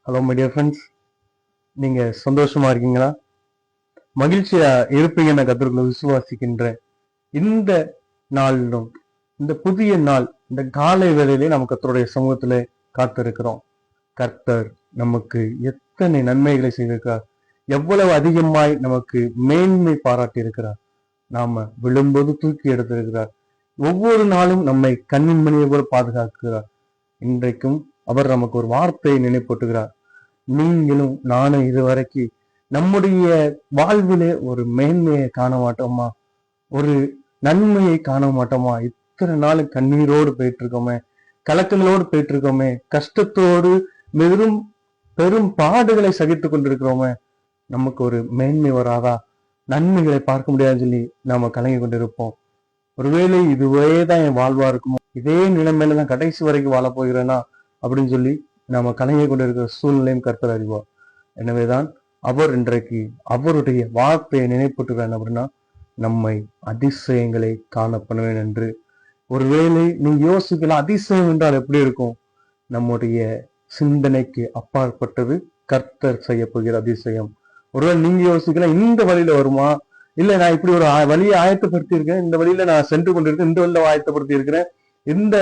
Hello my dear friends, நீங்க சந்தோஷமா இருக்கீங்களா? மகிழ்ச்சியா இருப்பீங்கன்னு கர்த்தருக்குள்ள விசுவாசிக்கின்றேன். இந்த நாளிலும் இந்த புதிய நாள், இந்த காலை வேளையிலே நம்ம கர்த்தருடைய சமூகத்திலே காத்திருக்கிறோம். கர்த்தர் நமக்கு எத்தனை நன்மைகளை செய்திருக்கிறார், எவ்வளவு அதிகமாய் நமக்கு மேன்மை பாராட்டி இருக்கிறார். நாம விழும்போது தூக்கி எடுத்திருக்கிறார். ஒவ்வொரு நாளும் நம்மை கண்ணின் மணியை போல பாதுகாக்கிறார். இன்றைக்கும் அவர் நமக்கு ஒரு வார்த்தையை நினைப்பூட்டுகிறார். நீங்களும் நானும் இதுவரைக்கும் நம்முடைய வாழ்விலே ஒரு மேன்மையை காண மாட்டோமா? ஒரு நன்மையை காண மாட்டோமா? இத்தனை நாள் கண்ணீரோடு போயிட்டு இருக்கோமே, கலக்கங்களோடு போயிட்டு இருக்கோமே, கஷ்டத்தோடு பெரும் பாடுகளை சகித்து கொண்டிருக்கிறோமே, நமக்கு ஒரு மேன்மை வராதா? நன்மைகளை பார்க்க முடியாதுன்னு சொல்லி நாம கலங்கி கொண்டிருப்போம். ஒருவேளை இதுவே தான் என் வாழ்வா இருக்குமோ, இதே நிலைமையில தான் கடைசி வரைக்கும் வாழ போகிறேனா அப்படின்னு சொல்லி நாம கலங்கி கொண்டிருக்கிற சூழ்நிலையும் கர்த்தர் அறிவார். எனவேதான் அவர் இன்றைக்கு அவருடைய வார்த்தையை நினைப்பட்டுகிறார். அப்படின்னா நம்மை அதிசயங்களை காணப்படுவேன் என்று. ஒருவேளை நீங்க யோசிக்கலாம், அதிசயம் என்றால் எப்படி இருக்கும்? நம்முடைய சிந்தனைக்கு அப்பாற்பட்டது கர்த்தர் செய்ய போகிற அதிசயம். ஒருவேளை நீங்க யோசிக்கலாம், இந்த வழியில வருமா? இல்ல நான் இப்படி ஒரு வழியை ஆயத்தப்படுத்தி இருக்கேன், இந்த வழியில நான் சென்று கொண்டிருக்கேன், இந்த வழியில ஆயத்தப்படுத்தி இருக்கிறேன், இந்த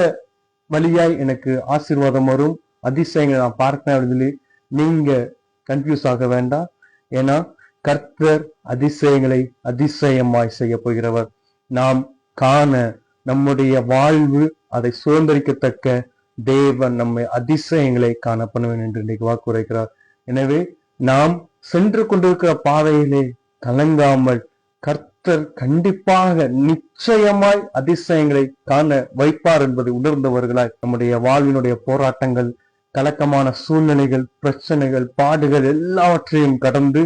வழியாய் எனக்கு ஆசீர்வாதம் வரும், அதிசயங்களை நான் பார்ப்பேன் அப்படின்னு சொல்லி நீங்க கன்ஃபியூஸ் ஆக வேண்டாம். ஏன்னா கர்த்தர் அதிசயங்களை அதிசயமாய் செய்ய போகிறவர். நாம் காண, நம்முடைய வாழ்வு அதை சுதந்திரிக்கத்தக்க தேவன் நம்மை அதிசயங்களை காண பண்ணுவேன் என்று இன்றைக்கு வாக்குரைக்கிறார். எனவே நாம் சென்று கொண்டிருக்கிற பாதையிலே கலங்காமல் கர்த்தர் கண்டிப்பாக நிச்சயமாய் அதிசயங்களை காண வைப்பார் என்பதை உணர்ந்தவர்களாய் நம்முடைய வாழ்வினுடைய போராட்டங்கள், கலக்கமான சூழ்நிலைகள், பிரச்சனைகள், பாடுகள் எல்லாவற்றையும் கடந்து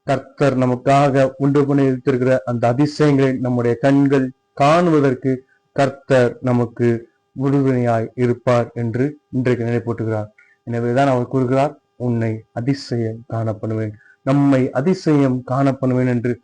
கர்த்தர் நமக்காக உண்டு பண்ணி வைத்திருக்கிற அந்த அதிசயங்களை நம்முடைய கண்கள் காணுவதற்கு கர்த்தர் நமக்கு உறுதுணையாய் இருப்பார் என்று இன்றைக்கு நினைப்பூட்டுகிறார். எனவேதான் அவர் கூறுகிறார், உன்னை அதிசயம் காணப்படுவேன், நம்மை அதிசயம் காணப்படுவேன் என்று.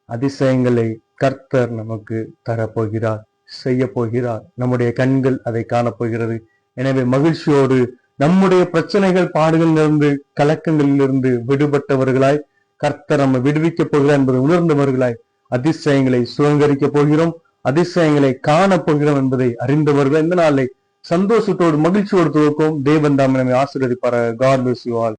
அதிசயங்களை கர்த்தர் நமக்கு தரப்போகிறார், செய்ய போகிறார். நம்முடைய கண்கள் அதை காணப்போகிறது. எனவே மகிழ்ச்சியோடு நம்முடைய பிரச்சனைகள், பாடுகளிலிருந்து, கலக்கங்களிலிருந்து விடுபட்டவர்களாய் கர்த்தர் நம்ம விடுவிக்க போகிறார் என்பதை உணர்ந்தவர்களாய் அதிசயங்களை சுதந்திரிக்க போகிறோம், அதிசயங்களை காண போகிறோம் என்பதை அறிந்தவர்கள் இந்த நாளை சந்தோஷத்தோடு மகிழ்ச்சியோடு துவக்கும். தேவன் தாம் நம்மை ஆசீர்வதிப்பார். God bless you all.